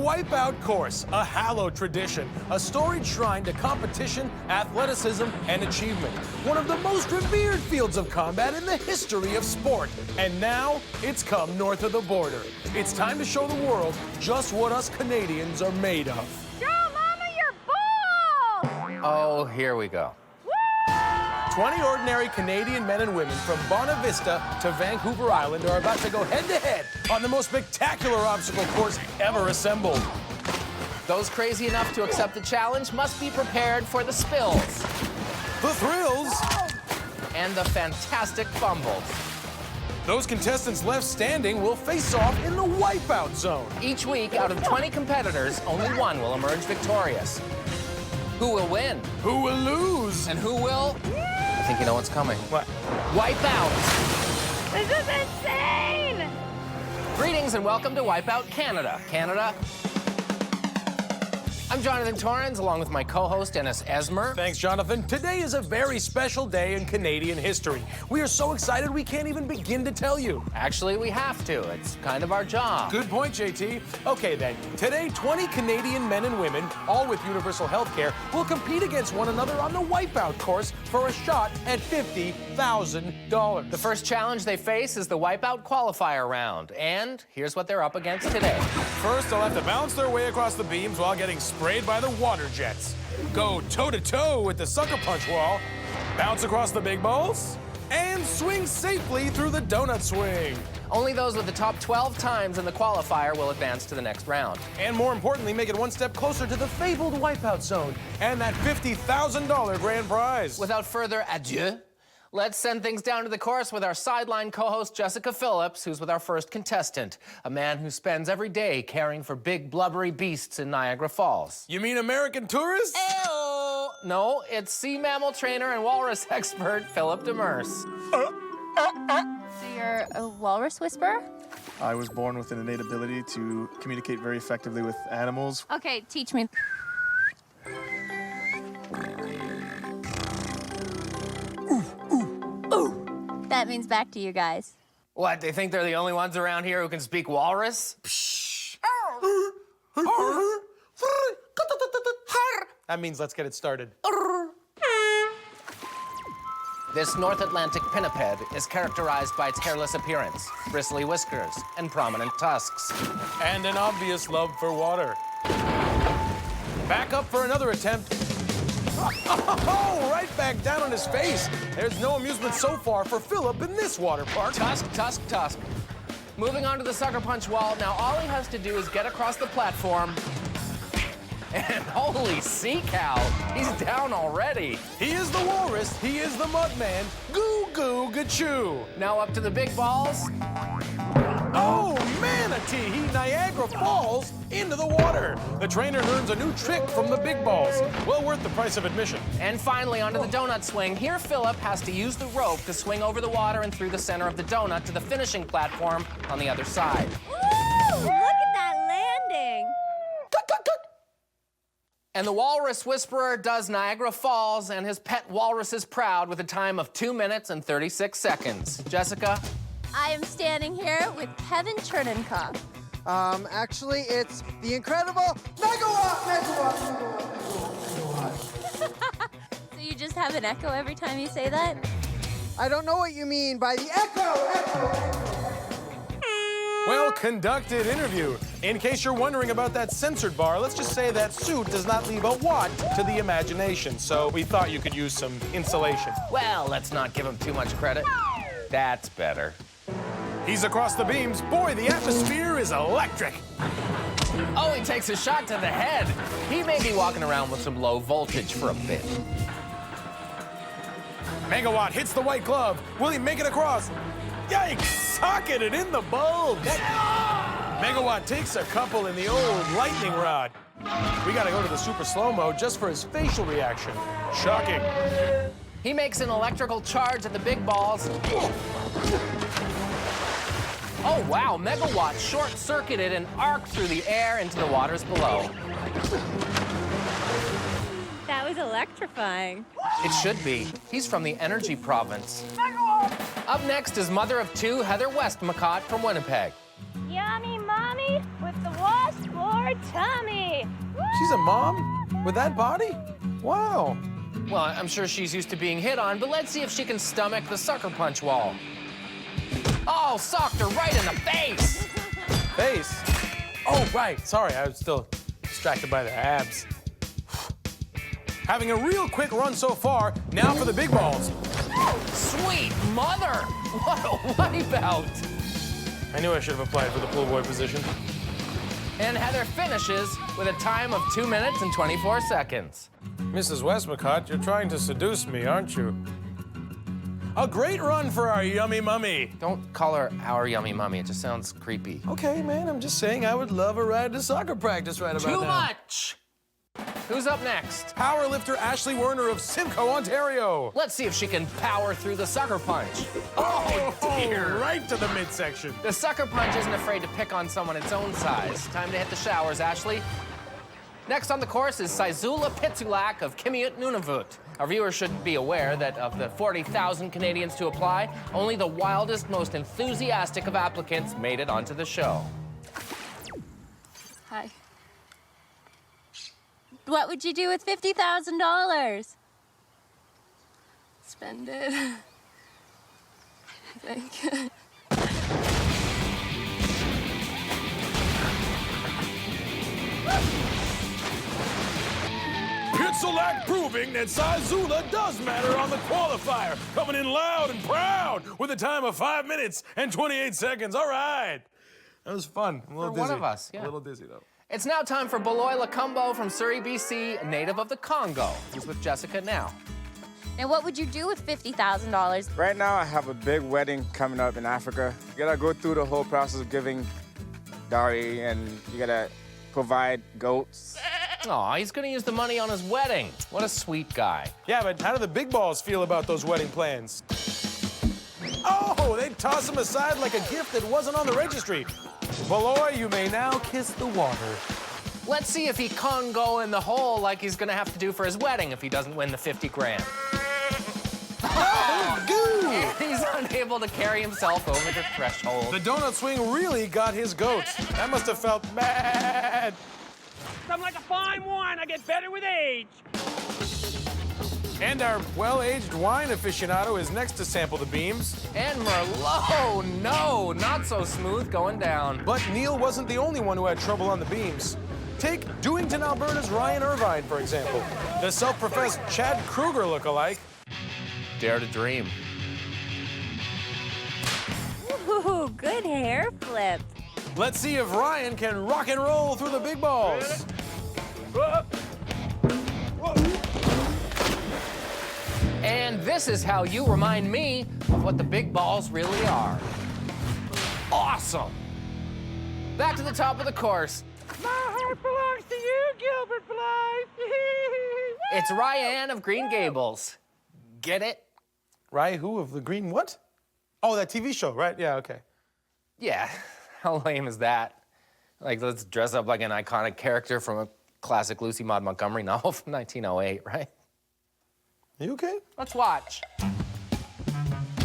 Wipeout course, a hallowed tradition, a storied shrine to competition, athleticism, and achievement. One of the most revered fields of combat in the history of sport. And now, it's come north of the border. It's time to show the world just what us Canadians are made of. Show Mama your balls! Oh, here we go. 20 ordinary Canadian men and women from Bonavista Vista to Vancouver Island are about to go head-to-head on the most spectacular obstacle course ever assembled. Those crazy enough to accept the challenge must be prepared for the spills. The thrills. And the fantastic fumbles. Those contestants left standing will face off in the Wipeout zone. Each week, out of 20 competitors, only one will emerge victorious. Who will win? Who will lose? And who will? I think you know what's coming. What? Wipeout! This is insane! Greetings and welcome to Wipeout Canada. Canada. I'm Jonathan Torrens, along with my co-host, Dennis Esmer. Thanks, Jonathan. Today is a very special day in Canadian history. We are so excited we can't even begin to tell you. Actually, we have to. It's kind of our job. Good point, JT. Okay, then. Today, 20 Canadian men and women, all with universal health care, will compete against one another on the Wipeout course for a shot at $50,000. The first challenge they face is the Wipeout Qualifier round. And here's what they're up against today. First, they'll have to bounce their way across the beams while getting sprayed by the water jets. Go toe-to-toe with the sucker punch wall, bounce across the big balls, and swing safely through the donut swing. Only those with the top 12 times in the qualifier will advance to the next round. And more importantly, make it one step closer to the fabled Wipeout zone and that $50,000 grand prize. Without further ado, let's send things down to the course with our sideline co-host, Jessica Phillips, who's with our first contestant, a man who spends every day caring for big, blubbery beasts in Niagara Falls. You mean American tourists? Ew. No, it's sea mammal trainer and walrus expert, Philip Demers. So you're a walrus whisperer? I was born with an innate ability to communicate very effectively with animals. Okay, teach me. That means back to you guys. What, they think they're the only ones around here who can speak walrus? That means let's get it started. This North Atlantic pinniped is characterized by its hairless appearance, bristly whiskers, and prominent tusks. And an obvious love for water. Back up for another attempt. Oh, right back down on his face. There's no amusement so far for Philip in this water park. Tusk, tusk, tusk. Moving on to the sucker punch wall. Now all he has to do is get across the platform. And holy sea cow, he's down already. He is the walrus, he is the mudman. Goo goo gachoo. Now up to the big balls. Oh, manatee, he Niagara Falls into the water. The trainer learns a new trick from the big balls. Well worth the price of admission. And finally, onto the donut swing. Here, Philip has to use the rope to swing over the water and through the center of the donut to the finishing platform on the other side. Woo! Look at that landing. And the Walrus Whisperer does Niagara Falls, and his pet walrus is proud with a time of 2 minutes and 36 seconds. Jessica? I am standing here with Kevin Cherninkov. Actually, it's the incredible megawatt. So you just have an echo every time you say that? I don't know what you mean by the echo. Well-conducted interview. In case you're wondering about that censored bar, let's just say that suit does not leave a watt to the imagination, so we thought you could use some insulation. Well, let's not give him too much credit. That's better. He's across the beams. Boy, the atmosphere is electric. Oh, he takes a shot to the head. He may be walking around with some low voltage for a bit. Megawatt hits the white glove. Will he make it across? Yikes! Socketed in the bulge. Megawatt takes a couple in the old lightning rod. We gotta go to the super slow-mo just for his facial reaction. Shocking. He makes an electrical charge at the big balls. Oh, wow, Megawatt short-circuited and arced through the air into the waters below. That was electrifying. It should be. He's from the Energy Province. Up next is mother of two, Heather Westmacott from Winnipeg. Yummy mommy with the washboard my tummy. She's a mom? With that body? Wow. Well, I'm sure she's used to being hit on, but let's see if she can stomach the sucker punch wall. Oh, socked her right in the face. Face? Oh, right. Sorry, I was still distracted by the abs. Having a real quick run so far. Now for the big balls. Sweet mother! What a wipeout! I knew I should have applied for the pool boy position. And Heather finishes with a time of 2 minutes and 24 seconds. Mrs. Westmacott, you're trying to seduce me, aren't you? A great run for our yummy mummy. Don't call her our yummy mummy. It just sounds creepy. Okay, man, I'm just saying I would love a ride to soccer practice right about now. Too much! Who's up next? Powerlifter Ashley Werner of Simcoe, Ontario. Let's see if she can power through the sucker punch. Oh, dear. Right to the midsection. The sucker punch isn't afraid to pick on someone its own size. Time to hit the showers, Ashley. Next on the course is Saizula Pitsulak of Kimiut Nunavut. Our viewers should be aware that of the 40,000 Canadians to apply, only the wildest, most enthusiastic of applicants made it onto the show. Hi. What would you do with $50,000? Spend it. I think. Pitsulak proving that Saizula does matter on the qualifier. Coming in loud and proud with a time of 5 minutes and 28 seconds. All right. That was fun. I'm a little For one dizzy. of us, yeah. A little dizzy, though. It's now time for Beloy Lacumbo from Surrey, BC, a native of the Congo. He's with Jessica now. Now, what would you do with $50,000? Right now, I have a big wedding coming up in Africa. You gotta go through the whole process of giving dowry, and you gotta provide goats. Aw, he's gonna use the money on his wedding. What a sweet guy. Yeah, but how do the big balls feel about those wedding plans? Oh, they toss them aside like a gift that wasn't on the registry. Beloy, you may now kiss the water. Let's see if he can go in the hole like he's gonna have to do for his wedding if he doesn't win the 50 grand. Oh, goo! He's unable to carry himself over the threshold. The donut swing really got his goat. That must have felt bad. I'm like a fine wine. I get better with age. And our well-aged wine aficionado is next to sample the beams. And Merlot, no, not so smooth going down. But Neil wasn't the only one who had trouble on the beams. Take Dewington, Alberta's Ryan Irvine, for example. The self-professed Chad Kruger look-alike. Dare to dream. Ooh, good hair flip. Let's see if Ryan can rock and roll through the big balls. And this is how you remind me of what the big balls really are. Awesome. Back to the top of the course. My heart belongs to you, Gilbert Blythe. It's Ryan of Green Gables. Get it? Ryan who of the Green what? Oh, that TV show, right? Yeah, okay. Yeah, how lame is that? Like, let's dress up like an iconic character from a classic Lucy Maud Montgomery novel from 1908, right? You okay? Let's watch.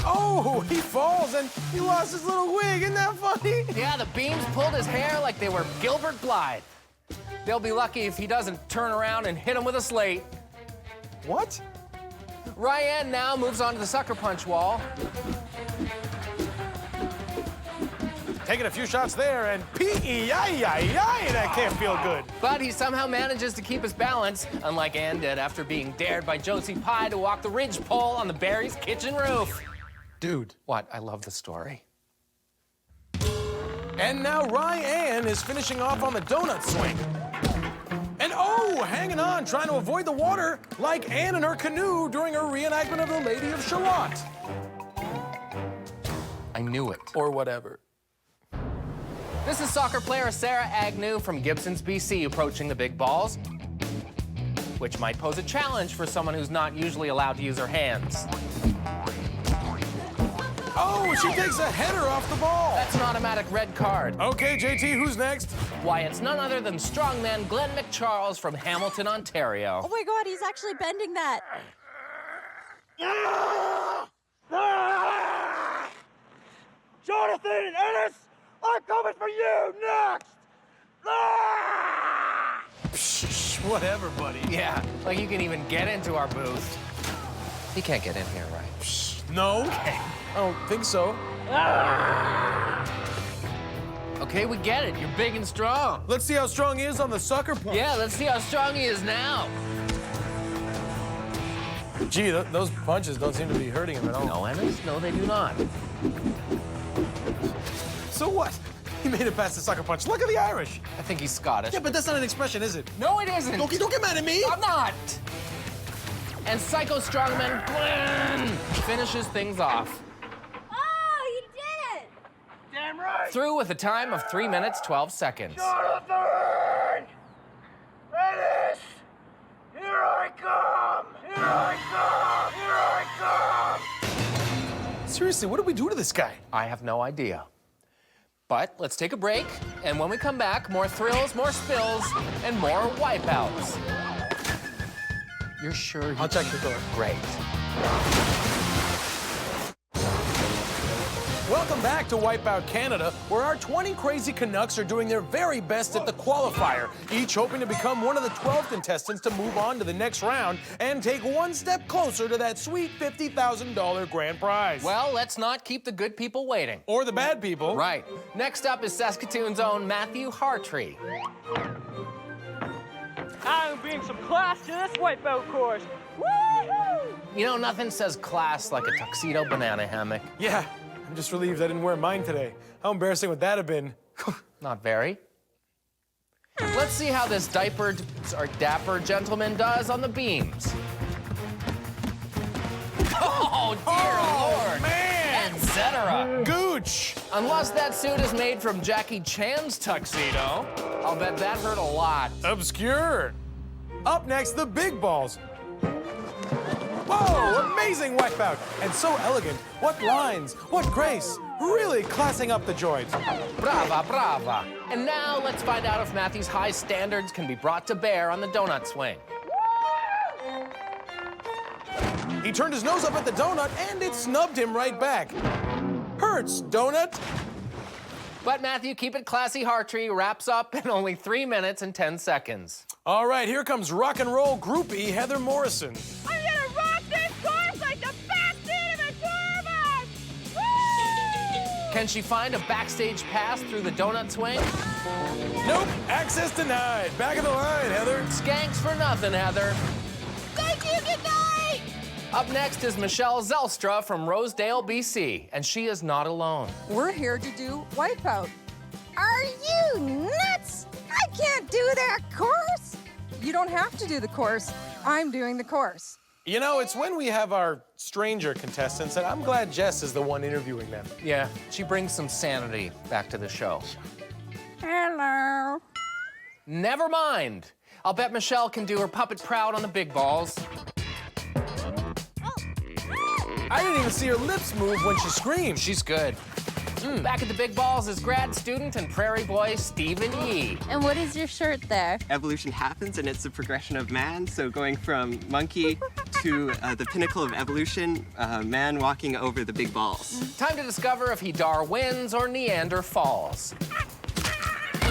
Oh, he falls and he lost his little wig. Isn't that funny? Yeah, the beams pulled his hair like they were Gilbert Blythe. They'll be lucky if he doesn't turn around and hit him with a slate. What? Ryan now moves on to the sucker punch wall. Taking a few shots there and P-E-I-I-I, that can't feel good. But he somehow manages to keep his balance, unlike Ann did after being dared by Josie Pye to walk the ridge pole on the Barry's kitchen roof. Dude. What? I love the story. And now Ryan is finishing off on the donut swing. And oh, hanging on, trying to avoid the water like Anne in her canoe during her reenactment of the Lady of Shalott. I knew it. Or whatever. This is soccer player Sarah Agnew from Gibsons, BC, approaching the big balls, which might pose a challenge for someone who's not usually allowed to use her hands. Oh, she takes a header off the ball. That's an automatic red card. Okay, JT, who's next? Why, it's none other than strongman Glenn McCharles from Hamilton, Ontario. Oh my God, he's actually bending that. Jonathan and Ennis, I'm coming for you next. Psh, whatever, buddy. Yeah, like you can even get into our booth. You can't get in here, right? No? I don't think so. Okay, we get it. You're big and strong. Let's see how strong he is on the sucker punch. Yeah, let's see how strong he is now. Gee, those punches don't seem to be hurting him at all. No, Ennis, no, they do not. So what? He made it past the sucker punch. Look at the Irish. I think he's Scottish. Yeah, but that's not an expression, is it? No, it isn't. Don't get mad at me. I'm not. And Psycho Strongman Glenn finishes things off. Oh, you did it! Damn right. Through with a time of 3 minutes, 12 seconds. Jonathan! Ennis! Here I come! Here I come! Here I come! Seriously, what did we do to this guy? I have no idea. But let's take a break, and when we come back, more thrills, more spills, and more wipeouts. You're sure you... I'll check the door. Great. Welcome back to Wipeout Canada, where our 20 crazy Canucks are doing their very best at the Qualifier, each hoping to become one of the 12 contestants to move on to the next round and take one step closer to that sweet $50,000 grand prize. Well, let's not keep the good people waiting. Or the bad people. Right. Next up is Saskatoon's own Matthew Hartree. I'm bringing some class to this wipeout course. Woo-hoo! You know, nothing says class like a tuxedo banana hammock. Yeah, I'm just relieved I didn't wear mine today. How embarrassing would that have been? Not very. Let's see how this diapered or dapper gentleman does on the beams. Oh, dear Lord. Man! Etc. Gooch! Unless that suit is made from Jackie Chan's tuxedo, I'll bet that hurt a lot. Obscure. Up next, the big balls. Whoa, amazing wipeout. And so elegant. What lines, what grace. Really classing up the joint. Brava, brava. And now let's find out if Matthew's high standards can be brought to bear on the donut swing. He turned his nose up at the donut and it snubbed him right back. Hurts, donut. But Matthew, keep it classy, Hartree wraps up in only 3 minutes and 10 seconds. All right, here comes rock and roll groupie Heather Morrison. I'm gonna rock this course like the backseat of a tour bus! Woo! Can she find a backstage pass through the donut swing? Nope, access denied. Back of the line, Heather. Skanks for nothing, Heather. Thank you, good night! Up next is Michelle Zelstra from Rosedale, BC, and she is not alone. We're here to do Wipeout. Are you nuts? I can't do that course. You don't have to do the course. I'm doing the course. You know, it's when we have our stranger contestants, and I'm glad Jess is the one interviewing them. Yeah, she brings some sanity back to the show. Hello. Never mind. I'll bet Michelle can do her puppet proud on the big balls. I didn't even see her lips move when she screamed. She's good. Back at the big balls is grad student and prairie boy Stephen Yee. And what is your shirt there? Evolution happens, and it's a progression of man. So going from monkey to the pinnacle of evolution, man walking over the big balls. Time to discover if he Darwins or Neander falls.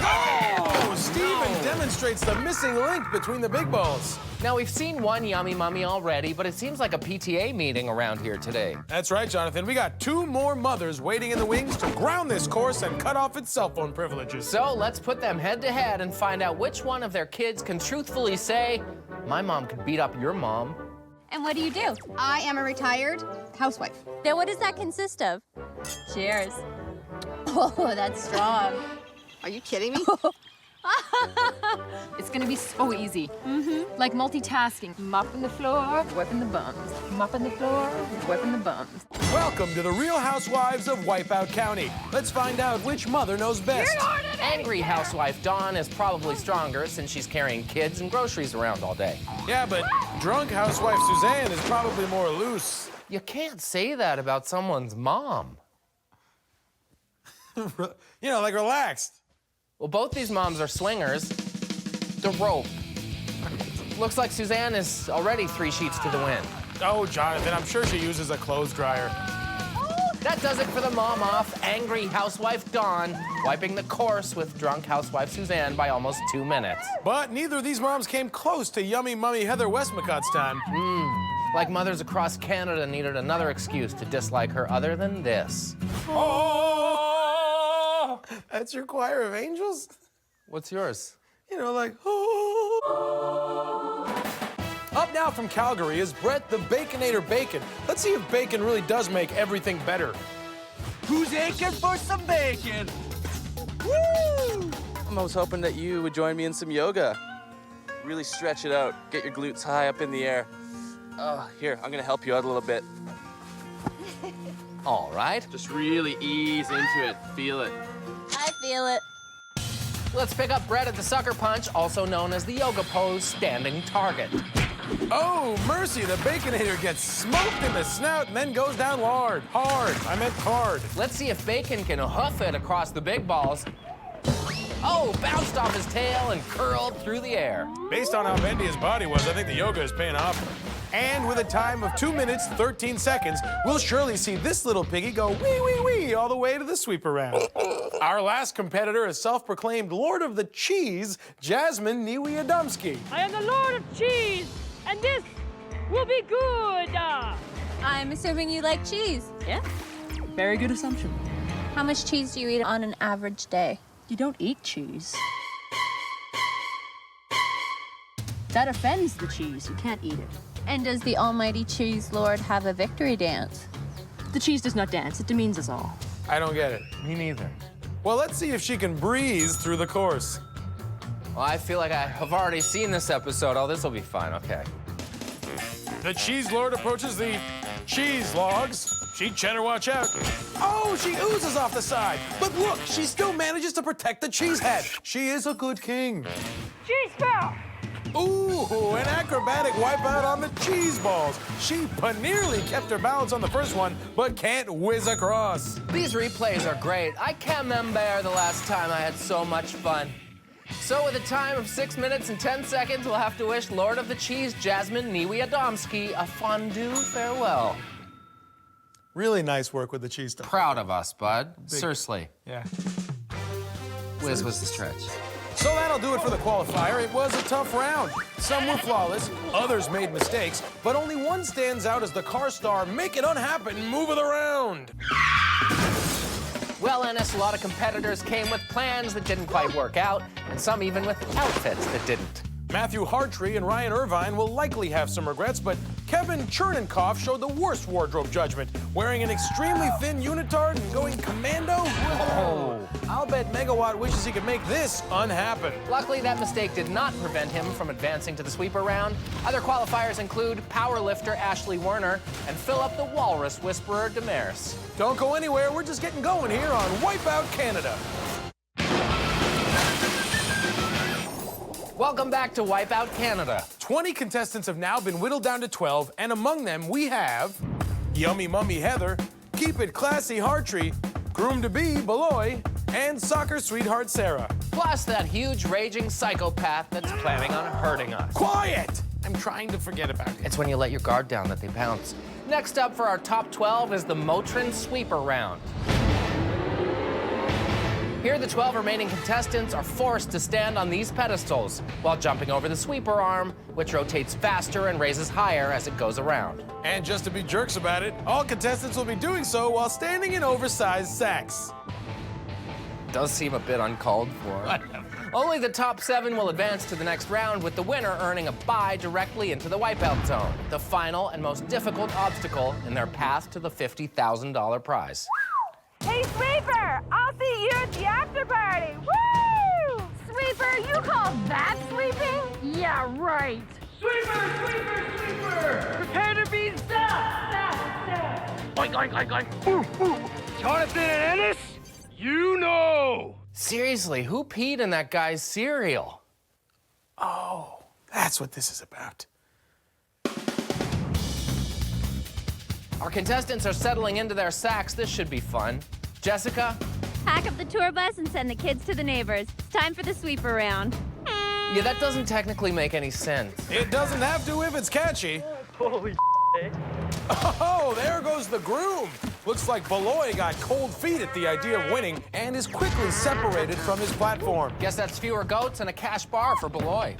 Oh, Steven demonstrates the missing link between the big balls. Now, we've seen one yummy mummy already, but it seems like a PTA meeting around here today. That's right, Jonathan. We got 2 more mothers waiting in the wings to ground this course and cut off its cell phone privileges. So let's put them head to head and find out which one of their kids can truthfully say, my mom could beat up your mom. And what do you do? I am a retired housewife. Then what does that consist of? Cheers. Oh, that's strong. Are you kidding me? It's gonna be so easy. Like multitasking. Mopping the floor, wiping the bums. Mopping the floor, wiping the bums. Welcome to the Real Housewives of Wipeout County. Let's find out which mother knows best. Angry housewife Dawn is probably stronger since she's carrying kids and groceries around all day. Yeah, but drunk housewife Suzanne is probably more loose. You can't say that about someone's mom. You know, like relaxed. Well, both these moms are swingers. The rope. Looks like Suzanne is already 3 sheets to the wind. Oh, Jonathan, I'm sure she uses a clothes dryer. Oh, That does it for the mom-off, angry housewife Dawn, wiping the course with drunk housewife Suzanne by almost 2 minutes. But neither of these moms came close to yummy mummy Heather Westmacott's time. Like mothers across Canada needed another excuse to dislike her other than this. Oh! That's your choir of angels? What's yours? You know, like, oh. Up now from Calgary is Brett the Baconator Bacon. Let's see if bacon really does make everything better. Who's aching for some bacon? Woo! I was hoping that you would join me in some yoga. Really stretch it out. Get your glutes high up in the air. Here, I'm gonna help you out a little bit. All right. Just really ease into it. Feel it. I feel it. Let's pick up Brett at the sucker punch, also known as the yoga pose standing target. Oh, mercy, the Baconator gets smoked in the snout and then goes down hard. Hard, I meant hard. Let's see if Bacon can hoof it across the big balls. Oh, bounced off his tail and curled through the air. Based on how bendy his body was, I think the yoga is paying off. And with a time of 2 minutes, 13 seconds, we'll surely see this little piggy go wee, wee, wee all the way to the sweeper round. Our last competitor is self-proclaimed Lord of the Cheese, Jasmine Niewiadomski. I am the Lord of Cheese, and this will be good. I'm assuming you like cheese. Yeah, very good assumption. How much cheese do you eat on an average day? You don't eat cheese. That offends the cheese. You can't eat it. And does the almighty cheese lord have a victory dance? The cheese does not dance. It demeans us all. I don't get it. Me neither. Well, let's see if she can breeze through the course. Well, I feel like I have already seen this episode. Oh, this will be fun. Okay. The cheese lord approaches the cheese logs. She'd better watch out. Oh, she oozes off the side. But look, she still manages to protect the cheese head. She is a good king. Cheese fell. Ooh, an acrobatic wipeout on the cheese balls. She nearly kept her balance on the first one, but can't whiz across. These replays are great. I can't remember the last time I had so much fun. So with a time of 6 minutes and 10 seconds, we'll have to wish Lord of the Cheese, Jasmine Niewiadomski, a fondue farewell. Really nice work with the cheese stuff. Proud of us, bud. Seriously. Yeah. Whiz was the stretch. So that'll do it for the qualifier. It was a tough round. Some were flawless, others made mistakes, but only one stands out as the car star make it unhappen, move it around. Well, Ennis, a lot of competitors came with plans that didn't quite work out, and some even with outfits that didn't. Matthew Hartree and Ryan Irvine will likely have some regrets, but Kevin Chernenkoff showed the worst wardrobe judgment, wearing an extremely thin unitard and going commando. Whoa. I'll bet Megawatt wishes he could make this unhappen. Luckily, that mistake did not prevent him from advancing to the sweeper round. Other qualifiers include powerlifter Ashley Werner and Philip the Walrus Whisperer Demers. Don't go anywhere, we're just getting going here on Wipeout Canada. Welcome back to Wipeout Canada. 20 contestants have now been whittled down to 12, and among them we have Yummy Mummy Heather, Keep It Classy Hartree, Groom-to-be Beloy, and Soccer Sweetheart Sarah. Plus that huge raging psychopath that's planning on hurting us. Quiet! I'm trying to forget about it. It's when you let your guard down that they pounce. Next up for our top 12 is the Motrin Sweeper Round. Here, the 12 remaining contestants are forced to stand on these pedestals while jumping over the sweeper arm, which rotates faster and raises higher as it goes around. And just to be jerks about it, all contestants will be doing so while standing in oversized sacks. Does seem a bit uncalled for. Only the top 7 will advance to the next round, with the winner earning a bye directly into the wipeout zone, the final and most difficult obstacle in their path to the $50,000 prize. Hey, Sweeper, I'll see you at the after party. Woo! Sweeper, you call that sweeping? Yeah, right. Sweeper, Sweeper, Sweeper! Prepare to be Oink, oink, oink, oink. Ooh, ooh. Jonathan and Ennis, you know. Seriously, who peed in that guy's cereal? Oh, that's what this is about. Our contestants are settling into their sacks. This should be fun. Jessica? Pack up the tour bus and send the kids to the neighbors. It's time for the sweeper round. Yeah, that doesn't technically make any sense. It doesn't have to if it's catchy. Holy Oh, there goes the groom. Looks like Beloy got cold feet at the idea of winning and is quickly separated from his platform. Guess that's fewer goats and a cash bar for Beloy.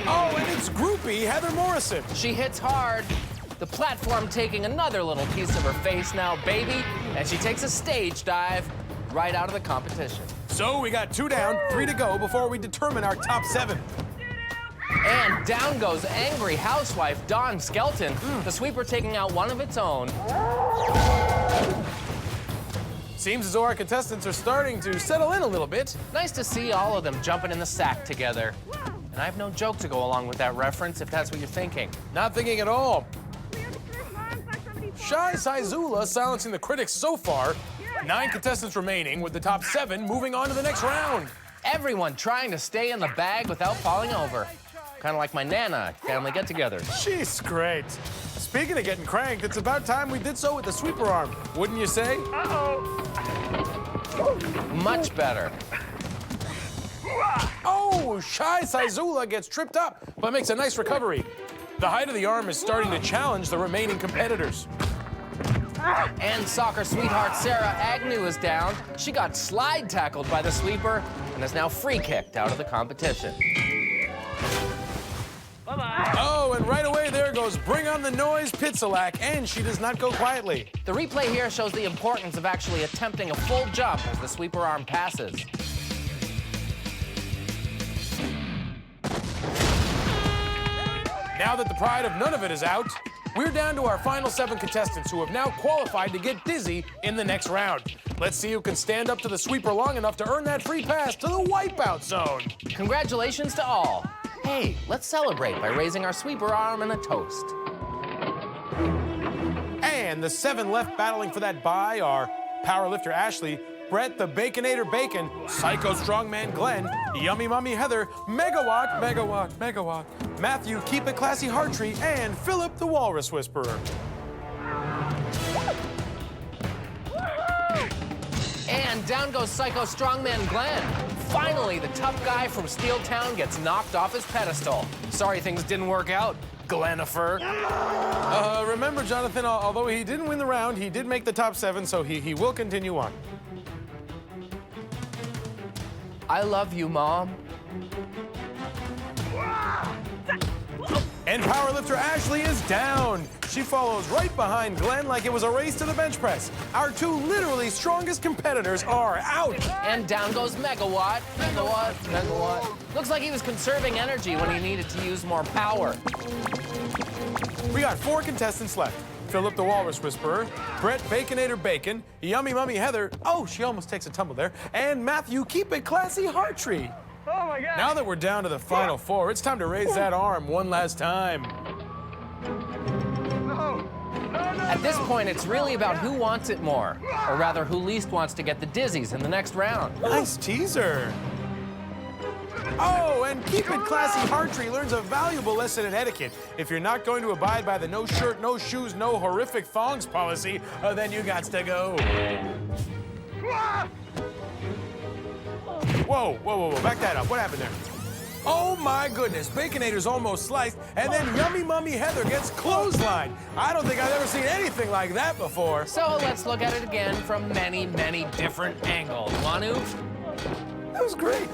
Oh, and it's groupie Heather Morrison. She hits hard. The platform taking another little piece of her face now, baby, and she takes a stage dive right out of the competition. So we got 2 down, 3 to go before we determine our top 7. And down goes angry housewife Dawn Skelton, the sweeper taking out one of its own. Seems as though our contestants are starting to settle in a little bit. Nice to see all of them jumping in the sack together. And I have no joke to go along with that reference, if that's what you're thinking. Not thinking at all. Shy Saizula silencing the critics so far. 9 contestants remaining, with the top 7 moving on to the next round. Everyone trying to stay in the bag without falling over. Kind of like my Nana family get-together. She's great. Speaking of getting cranked, it's about time we did so with the sweeper arm, wouldn't you say? Much better. Oh, Shy Saizula gets tripped up, but makes a nice recovery. The height of the arm is starting to challenge the remaining competitors. And soccer sweetheart Sarah Agnew is down. She got slide tackled by the sweeper and is now free kicked out of the competition. Oh, and right away there goes Bring on the Noise Pitsalak, and she does not go quietly. The replay here shows the importance of actually attempting a full jump as the sweeper arm passes. Now that the pride of none of it is out, we're down to our final 7 contestants who have now qualified to get dizzy in the next round. Let's see who can stand up to the sweeper long enough to earn that free pass to the Wipeout Zone. Congratulations to all. Hey, let's celebrate by raising our sweeper arm in a toast. And the 7 left battling for that bye are powerlifter Ashley, Brett the Baconator Bacon, Psycho Strongman Glenn, Yummy Mummy Heather, Megawatt, Matthew Keep It Classy Hartree, and Philip the Walrus Whisperer. And down goes Psycho Strongman Glenn. Finally, the tough guy from Steel Town gets knocked off his pedestal. Sorry things didn't work out, Glenifer. Remember, Jonathan, although he didn't win the round, he did make the top 7, so he will continue on. I love you, Mom. And powerlifter Ashley is down. She follows right behind Glenn like it was a race to the bench press. Our 2 literally strongest competitors are out. And down goes Megawatt. Looks like he was conserving energy when he needed to use more power. We got 4 contestants left. Philip the Walrus Whisperer, Brett Baconator Bacon, Yummy Mummy Heather, oh, she almost takes a tumble there, and Matthew Keep It Classy Hartree. Oh my God. Now that we're down to the final 4, it's time to raise that arm one last time. At this point, it's really about who wants it more, or rather, who least wants to get the dizzies in the next round. Nice teaser. Oh, and Keep It Classy Hartree learns a valuable lesson in etiquette. If you're not going to abide by the no shirt, no shoes, no horrific thongs policy, then you got to go. Whoa, back that up. What happened there? Oh my goodness, Baconator's almost sliced, and then Yummy Mummy Heather gets clotheslined. I don't think I've ever seen anything like that before. So let's look at it again from many, many different angles. Want to? That was great.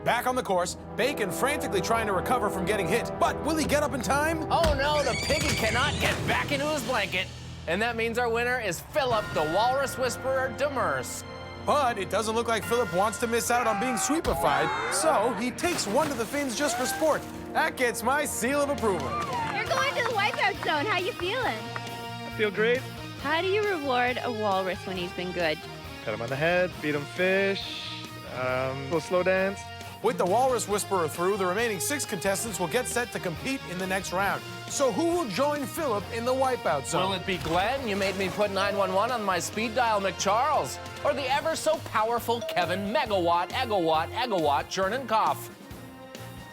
Back on the course, Bacon frantically trying to recover from getting hit, but will he get up in time? Oh no, the piggy cannot get back into his blanket. And that means our winner is Philip the Walrus Whisperer Demers. But it doesn't look like Philip wants to miss out on being sweepified, so he takes one to the fins just for sport. That gets my seal of approval. You're going to the Wipeout Zone. How you feeling? I feel great. How do you reward a walrus when he's been good? Pat him on the head, feed him fish, little slow dance. With the Walrus Whisperer through, the remaining 6 contestants will get set to compete in the next round. So who will join Philip in the Wipeout Zone? Will it be Glenn? You made me put 911 on my speed dial, McCharles. Or the ever so powerful Kevin Megawatt Chernenkopf.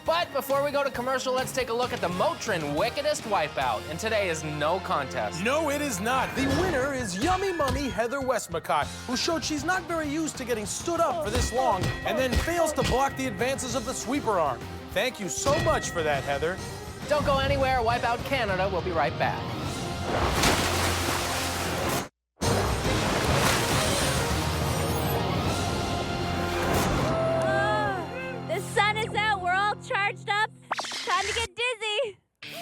But before we go to commercial, let's take a look at the Motrin wickedest wipeout. And today is no contest. No, it is not. The winner is Yummy Mummy Heather Westmacott, who showed she's not very used to getting stood up for this long and then fails to block the advances of the sweeper arm. Thank you so much for that, Heather. Don't go anywhere. Wipeout Canada will be right back. charged up. Time to get dizzy.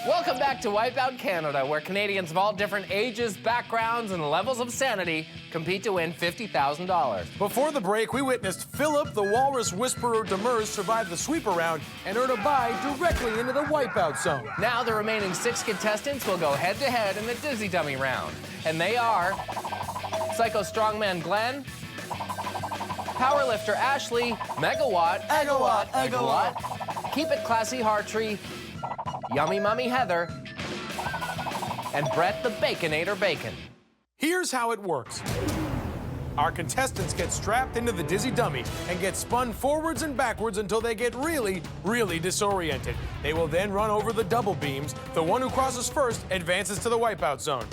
Welcome back to Wipeout Canada, where Canadians of all different ages, backgrounds, and levels of sanity compete to win $50,000. Before the break, we witnessed Philip, the Walrus Whisperer Demers, survive the sweep around and earn a bye directly into the Wipeout zone. Now the remaining 6 contestants will go head-to-head in the Dizzy Dummy round. And they are Psycho Strongman Glenn, Powerlifter Ashley, Megawatt, Keep It Classy Hartree, Yummy Mummy Heather, and Brett the Baconator Bacon. Here's how it works. Our contestants get strapped into the Dizzy Dummy and get spun forwards and backwards until they get really, really disoriented. They will then run over the double beams. The one who crosses first advances to the Wipeout zone.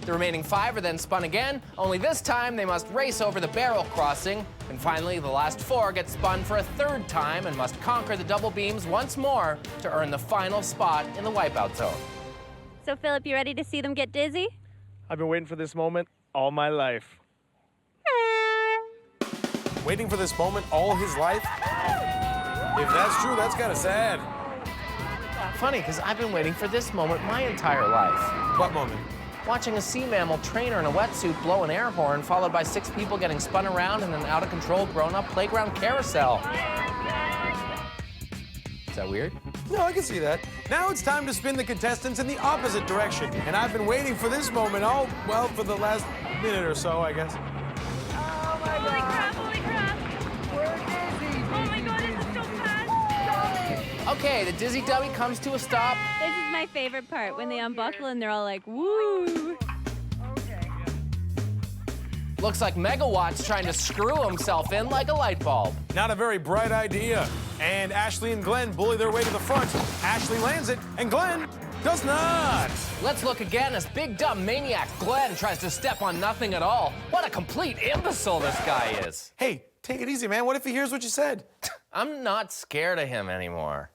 The remaining 5 are then spun again, only this time they must race over the barrel crossing. And finally, the last 4 get spun for a 3rd time and must conquer the double beams once more to earn the final spot in the Wipeout zone. So, Philip, you ready to see them get dizzy? I've been waiting for this moment all my life. Waiting for this moment all his life? If that's true, that's kind of sad. Funny, because I've been waiting for this moment my entire life. What moment? Watching a sea mammal trainer in a wetsuit blow an air horn, followed by 6 people getting spun around in an out-of-control grown-up playground carousel. Is that weird? No, I can see that. Now it's time to spin the contestants in the opposite direction. And I've been waiting for this moment for the last minute or so, I guess. Holy crap, holy crap. We're dizzy. Oh my god, this is so fast. Okay, the Dizzy Dummy comes to a stop. This is my favorite part, when they unbuckle and they're all like, woo. Looks like Megawatt's trying to screw himself in like a light bulb. Not a very bright idea. And Ashley and Glenn bully their way to the front. Ashley lands it, and Glenn does not. Let's look again as big dumb maniac Glenn tries to step on nothing at all. What a complete imbecile this guy is. Hey, take it easy, man. What if he hears what you said? I'm not scared of him anymore.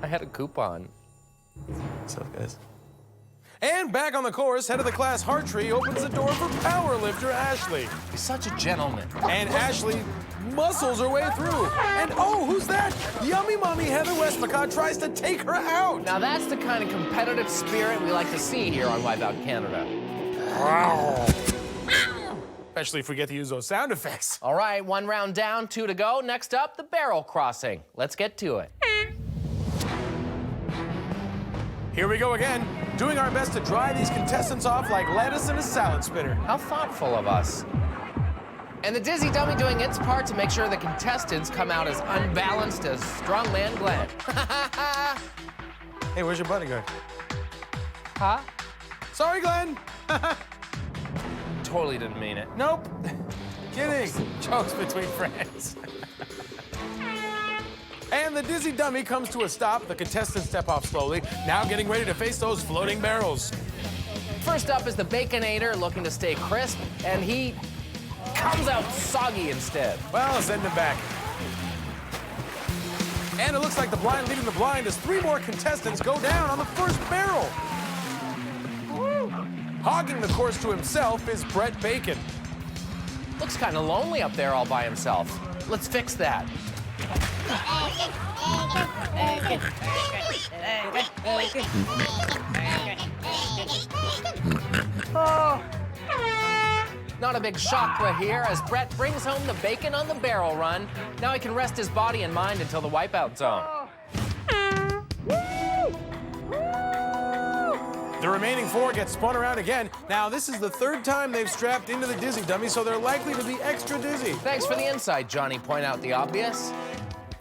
I had a coupon. What's up, guys? And back on the course, head of the class Hartree opens the door for powerlifter Ashley. He's such a gentleman. And Ashley muscles her way through. And oh, who's that? Yummy Mummy Heather Westmacott tries to take her out. Now that's the kind of competitive spirit we like to see here on Wipeout Canada. Especially if we get to use those sound effects. All right, 1 round down, 2 to go. Next up, the barrel crossing. Let's get to it. Here we go again, doing our best to dry these contestants off like lettuce in a salad spinner. How thoughtful of us. And the Dizzy Dummy doing its part to make sure the contestants come out as unbalanced as Strongman Glenn. Hey, where's your bodyguard? Huh? Sorry, Glenn. Totally didn't mean it. Nope. Kidding. Jokes between friends. And the Dizzy Dummy comes to a stop. The contestants step off slowly, now getting ready to face those floating barrels. First up is the Baconator, looking to stay crisp, and he comes out soggy instead. Well, send him back. And it looks like the blind leading the blind as 3 more contestants go down on the first barrel. Woo. Hogging the course to himself is Brett Bacon. Looks kind of lonely up there all by himself. Let's fix that. Not a big chakra here as Brett brings home the bacon on the barrel run. Now he can rest his body and mind until the Wipeout zone. The remaining 4 get spun around again. Now, this is the 3rd time they've strapped into the Dizzy Dummy, so they're likely to be extra dizzy. Thanks for the insight, Johnny. Point out the obvious.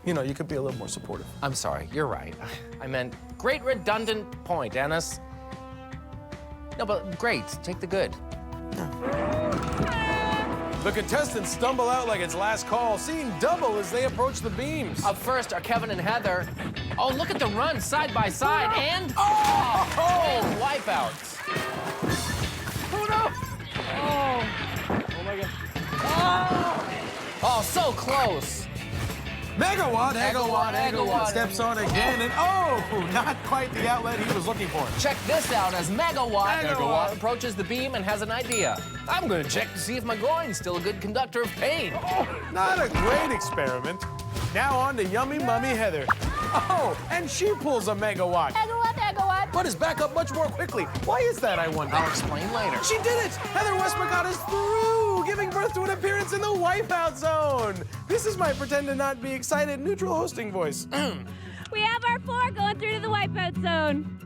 You know, you could be a little more supportive. I'm sorry, you're right. I meant great redundant point, Ennis. No, but great, take the good. The contestants stumble out like it's last call, seeing double as they approach the beams. Up first are Kevin and Heather. Oh, look at the run side by side, and and wipeouts. Oh no! Oh my god. Oh, so close. Megawatt, Megawatt, Megawatt. steps on again, and oh, not quite the outlet he was looking for. Check this out as Megawatt, Megawatt. approaches the beam and has an idea. I'm gonna check to see if my groin's still a good conductor of pain. Not a great experiment. Now on to Yummy Mummy Heather. Oh, and she pulls a Megawatt. Megawatt, Megawatt. But is back up much more quickly. Why is that, I wonder? I'll explain later. She did it! Heather Westmacott is through, giving birth to an appearance in the Wipeout Zone. This is my pretend to not be excited neutral hosting voice. We have our 4 going through to the Wipeout Zone.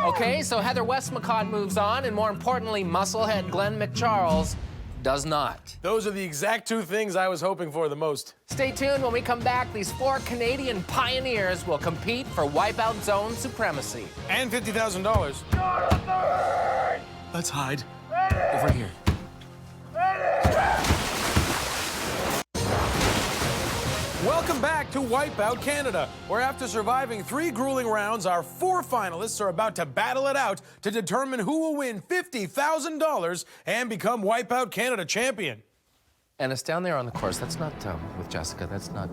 Okay, so Heather Westmacott moves on, and more importantly, musclehead Glenn McCharles does not. Those are the exact 2 things I was hoping for the most. Stay tuned. When we come back, these 4 Canadian pioneers will compete for Wipeout Zone supremacy. And $50,000. Let's hide. Over here. Welcome back to Wipeout Canada, where after surviving 3 grueling rounds, our 4 finalists are about to battle it out to determine who will win $50,000 and become Wipeout Canada champion. Ennis, down there on the course, that's not with Jessica, that's not...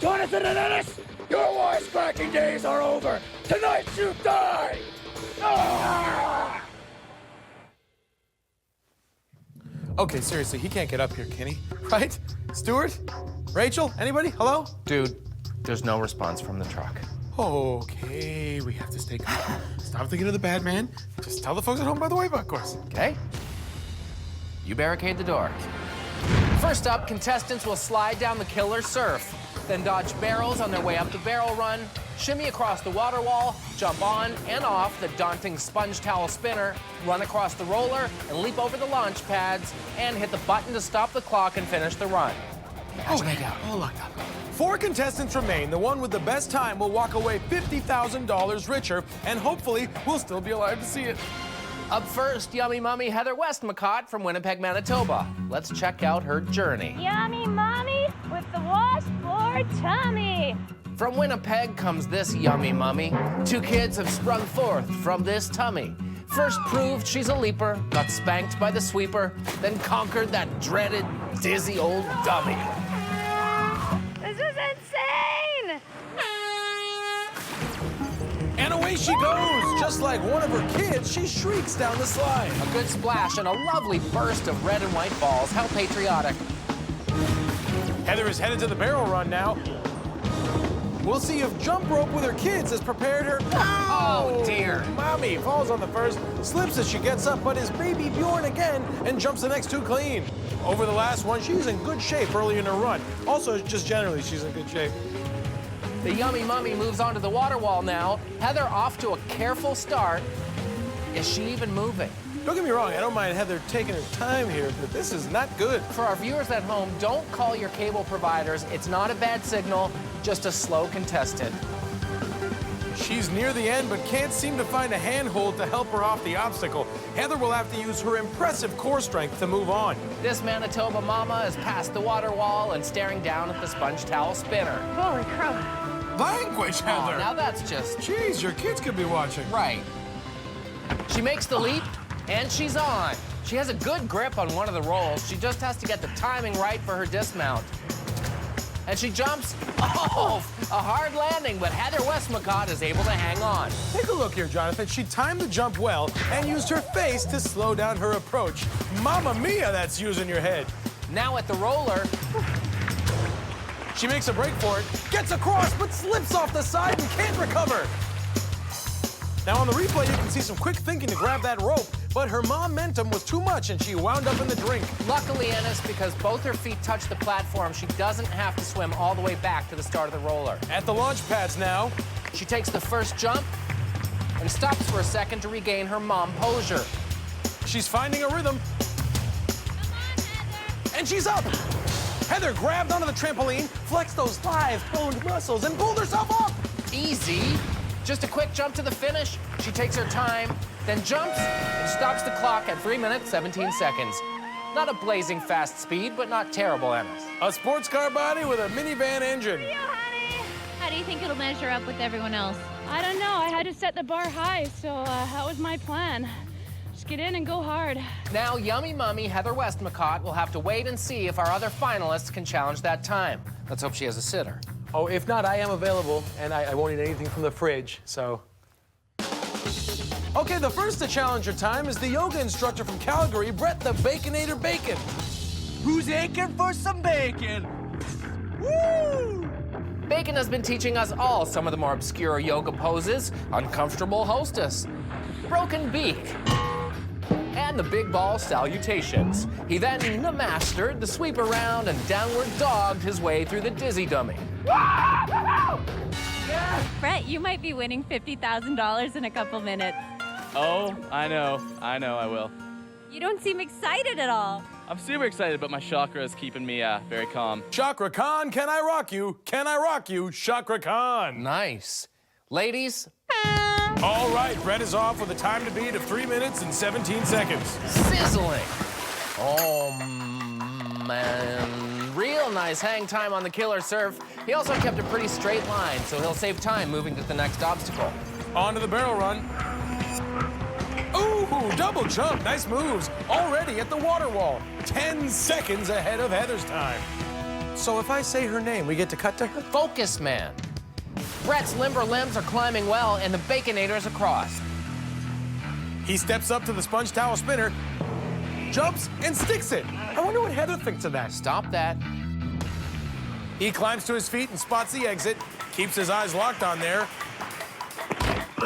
Jonathan and Ennis, your wisecracking days are over. Tonight you die. Ah! Okay, seriously, he can't get up here, can he? Right? Stuart? Rachel? Anybody? Hello? Dude, there's no response from the truck. Okay, we have to stay calm. Stop thinking of the bad man. Just tell the folks at home by the Wipeout course. Okay? You barricade the door. First up, contestants will slide down the killer surf, then dodge barrels on their way up the barrel run, shimmy across the water wall, jump on and off the daunting sponge towel spinner, run across the roller, and leap over the launch pads, and hit the button to stop the clock and finish the run. Okay, all locked up. 4 contestants remain. The one with the best time will walk away $50,000 richer, and hopefully we'll still be alive to see it. Up first, Yummy Mummy Heather Westmacott from Winnipeg, Manitoba. Let's check out her journey. Yummy Mommy with the washboard tummy. From Winnipeg comes this Yummy Mummy. 2 kids have sprung forth from this tummy. First proved she's a leaper, got spanked by the sweeper, then conquered that dreaded, dizzy old dummy. This is insane! And away she goes. Just like one of her kids, she shrieks down the slide. A good splash and a lovely burst of red and white balls. How patriotic. Heather is headed to the barrel run now. We'll see if jump rope with her kids has prepared her. Oh, dear. Mommy falls on the first, slips as she gets up, but is baby Bjorn again and jumps the next 2 clean. Over the last one, she's in good shape early in her run. Also, just generally, she's in good shape. The Yummy Mummy moves onto the water wall now. Heather off to a careful start. Is she even moving? Don't get me wrong, I don't mind Heather taking her time here, but this is not good. For our viewers at home, don't call your cable providers. It's not a bad signal, just a slow contestant. She's near the end, but can't seem to find a handhold to help her off the obstacle. Heather will have to use her impressive core strength to move on. This Manitoba mama is past the water wall and staring down at the sponge towel spinner. Holy crap. Language, Heather! Oh, now that's just... Jeez, your kids could be watching. Right. She makes the leap, and she's on. She has a good grip on one of the rolls. She just has to get the timing right for her dismount. And she jumps. Oh, a hard landing, but Heather Westmacott is able to hang on. Take a look here, Jonathan. She timed the jump well and used her face to slow down her approach. Mamma mia, that's using your head. Now at the roller. She makes a break for it, gets across, but slips off the side and can't recover. Now on the replay, you can see some quick thinking to grab that rope, but her momentum was too much and she wound up in the drink. Luckily, Ennis, because both her feet touch the platform, she doesn't have to swim all the way back to the start of the roller. At the launch pads now. She takes the first jump and stops for a second to regain her mom-posure. She's finding a rhythm. Come on, Heather. And she's up. Heather grabbed onto the trampoline, flexed those thighs-boned muscles, and pulled herself up. Easy. Just a quick jump to the finish. She takes her time, then jumps and stops the clock at 3 minutes, 17 seconds. Not a blazing fast speed, but not terrible, Ennis. A sports car body with a minivan engine. You, honey. How do you think it'll measure up with everyone else? I don't know. I had to set the bar high, so that was my plan. Just get in and go hard. Now, yummy mummy Heather Westmacott will have to wait and see if our other finalists can challenge that time. Let's hope she has a sitter. Oh, if not, I am available, and I won't eat anything from the fridge, so. Okay, the first to challenge your time is the yoga instructor from Calgary, Brett the Baconator Bacon. Who's aching for some bacon? Woo! Bacon has been teaching us all some of the more obscure yoga poses, uncomfortable hostess, broken beak, and the big ball salutations. He then mastered the sweep around and downward dogged his way through the dizzy dummy. Brett, you might be winning $50,000 in a couple minutes. Oh, I know, I will. You don't seem excited at all. I'm super excited, but my chakra is keeping me very calm. Chakra Khan, can I rock you? Can I rock you? Chakra Khan. Nice. Ladies, All right, Brett is off with a time to beat of 3 minutes and 17 seconds. sizzling. Oh, man. Real nice hang time on the killer surf. He also kept a pretty straight line, so he'll save time moving to the next obstacle. On to the barrel run. Ooh, double jump, nice moves. Already at the water wall. 10 seconds ahead of Heather's time. So if I say her name, we get to cut to her? Focus, man. Brett's limber limbs are climbing well, and the Baconator's across. He steps up to the sponge towel spinner, jumps, and sticks it. I wonder what Heather thinks of that. Stop that. He climbs to his feet and spots the exit, keeps his eyes locked on there.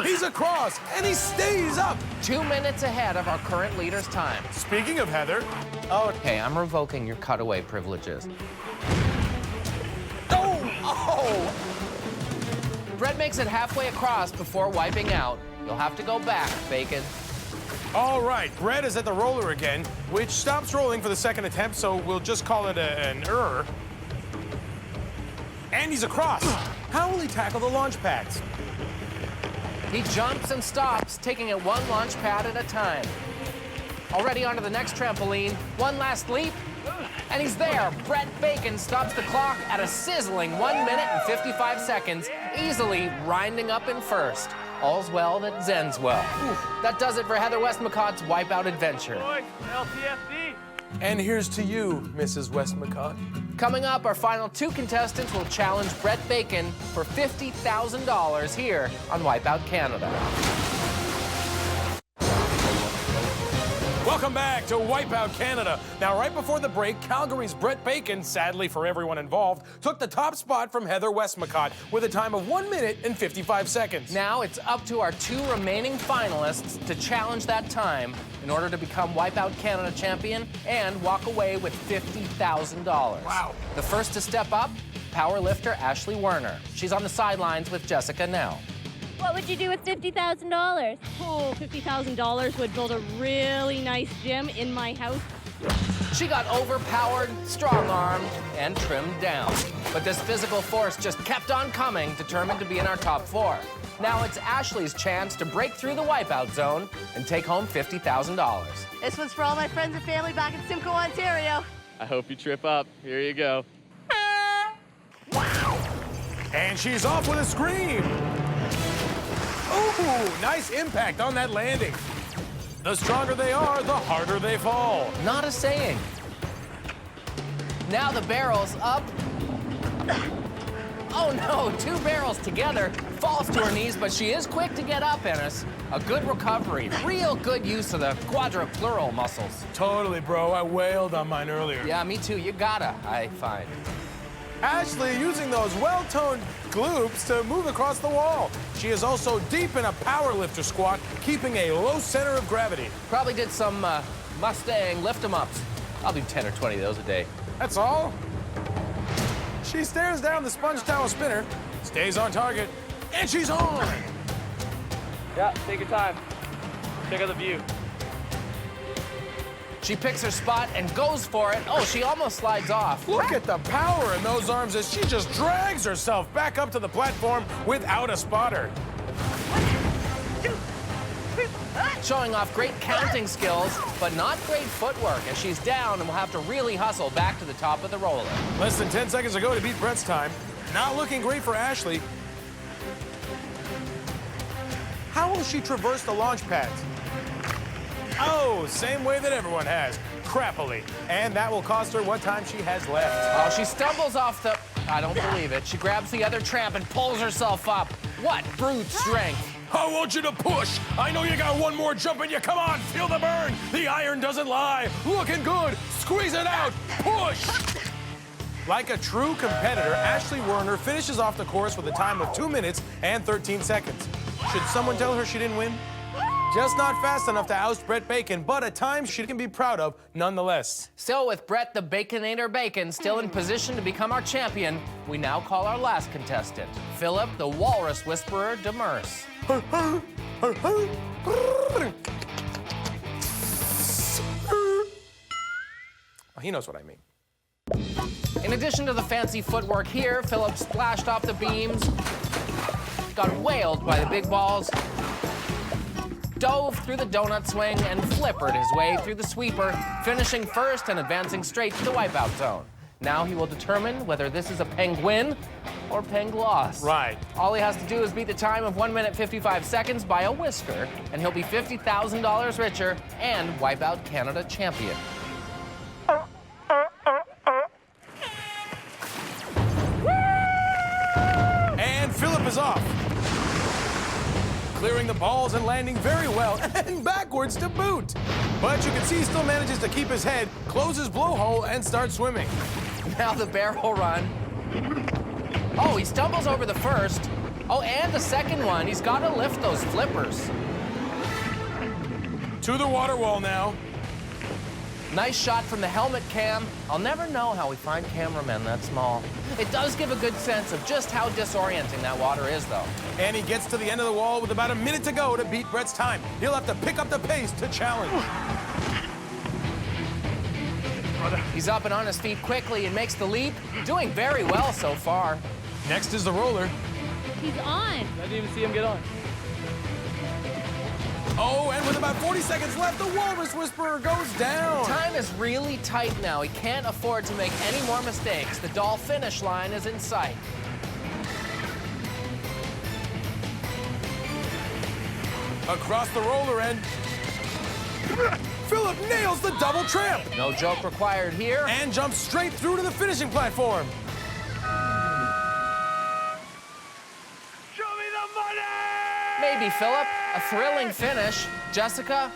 He's across, and he stays up. 2 minutes ahead of our current leader's time. Speaking of Heather, Okay, I'm revoking your cutaway privileges. oh! Brett makes it halfway across before wiping out. You'll have to go back, Bacon. All right, Brett is at the roller again, which stops rolling for the second attempt, so we'll just call it an error. And he's across. How will he tackle the launch pads? He jumps and stops, taking it one launch pad at a time. Already onto the next trampoline. One last leap, and he's there. Brett Bacon stops the clock at a sizzling 1 minute and 55 seconds, easily winding up in first. All's well that ends well. That does it for Heather Westmacott's Wipeout adventure. Boys, LTFD. And here's to you, Mrs. Westmacott. Coming up, our final 2 contestants will challenge Brett Bacon for $50,000 here on Wipeout Canada. Welcome back to Wipeout Canada. Now, right before the break, Calgary's Brett Bacon, sadly for everyone involved, took the top spot from Heather Westmacott with a time of 1 minute and 55 seconds. Now it's up to our 2 remaining finalists to challenge that time in order to become Wipeout Canada champion and walk away with $50,000. Wow. The first to step up, powerlifter Ashley Werner. She's on the sidelines with Jessica Nell. What would you do with $50,000? Oh, $50,000 would build a really nice gym in my house. She got overpowered, strong-armed, and trimmed down. But this physical force just kept on coming, determined to be in our top 4. Now it's Ashley's chance to break through the wipeout zone and take home $50,000. This one's for all my friends and family back in Simcoe, Ontario. I hope you trip up. Here you go. And she's off with a scream. Ooh, nice impact on that landing. The stronger they are, the harder they fall. Not a saying. Now the barrel's up. Oh no, 2 barrels together. Falls to her knees, but she is quick to get up, Ennis. A good recovery. Real good use of the quadripleural muscles. Totally, bro. I wailed on mine earlier. Yeah, me too. You gotta, I find. Ashley using those well-toned glutes to move across the wall. She is also deep in a powerlifter squat, keeping a low center of gravity. Probably did some Mustang lift-em-ups. I'll do 10 or 20 of those a day. That's all. She stares down the sponge towel spinner, stays on target, and she's on. Yeah, take your time. Check out the view. She picks her spot and goes for it. Oh, she almost slides off. Look at the power in those arms as she just drags herself back up to the platform without a spotter. Showing off great counting skills, but not great footwork, as she's down and will have to really hustle back to the top of the roller. Less than 10 seconds ago to beat Brett's time. Not looking great for Ashley. How will she traverse the launch pads? Oh, same way that everyone has, crappily. And that will cost her what time she has left. Oh, she stumbles off the... I don't believe it. She grabs the other tramp and pulls herself up. What brute strength. I want you to push. I know you got one more jump in you. Come on, feel the burn. The iron doesn't lie. Looking good. Squeeze it out. Push. Like a true competitor, Ashley Werner finishes off the course with a time of 2 minutes and 13 seconds. Should someone tell her she didn't win? Just not fast enough to oust Brett Bacon, but a time she can be proud of nonetheless. Still with Brett the Baconator Bacon still in position to become our champion, we now call our last contestant, Philip the Walrus Whisperer Demers. He knows what I mean. In addition to the fancy footwork here, Philip splashed off the beams, got whaled by the big balls, dove through the donut swing, and flippered his way through the sweeper, finishing first and advancing straight to the wipeout zone. Now he will determine whether this is a penguin or peng-loss. Right. All he has to do is beat the time of 1 minute 55 seconds by a whisker, and he'll be $50,000 richer and Wipeout Canada champion. And Philip is off. Clearing the balls and landing very well, and backwards to boot. But you can see he still manages to keep his head, close his blowhole, and start swimming. Now the barrel run. Oh, he stumbles over the first. Oh, and the second one. He's got to lift those flippers. To the water wall now. Nice shot from the helmet cam. I'll never know how we find cameramen that small. It does give a good sense of just how disorienting that water is, though. And he gets to the end of the wall with about a minute to go to beat Brett's time. He'll have to pick up the pace to challenge. He's up and on his feet quickly and makes the leap. Doing very well so far. Next is the roller. He's on. I didn't even see him get on. Oh, and with about 40 seconds left, the Walrus Whisperer goes down. Time is really tight now. He can't afford to make any more mistakes. The doll finish line is in sight. Across the roller end. Philip nails the double tramp. No joke required here. And jumps straight through to the finishing platform. Show me the money! Maybe, Philip. A thrilling finish. Jessica?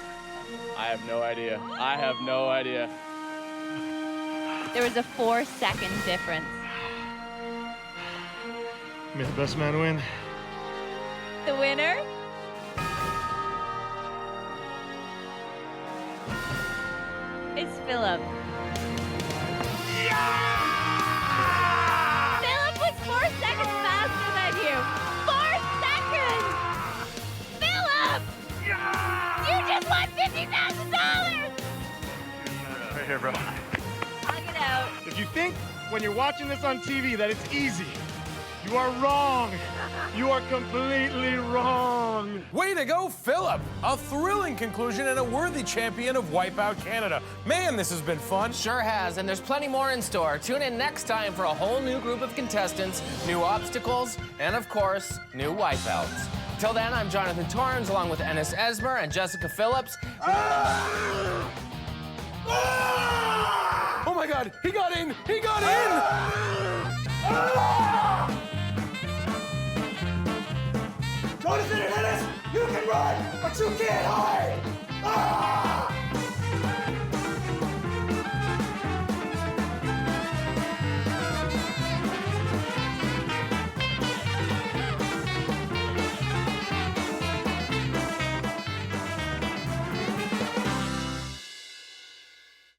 I have no idea. I have no idea. There was a 4-second difference. May the best man win. The winner? It's Philip. Philip was 4 seconds faster than you. 4 seconds! Philip! You just won $50,000! Right here, bro. Hug it out. If you think when you're watching this on TV that it's easy, you are wrong. You are completely wrong. Way to go, Philip! A thrilling conclusion and a worthy champion of Wipeout Canada. Man, this has been fun. Sure has, and there's plenty more in store. Tune in next time for a whole new group of contestants, new obstacles, and of course, new wipeouts. Till then, I'm Jonathan Torrens, along with Ennis Esmer and Jessica Phillips. Oh my God, he got in! He got in! Jonathan and Ennis, you can run, but you can't hide!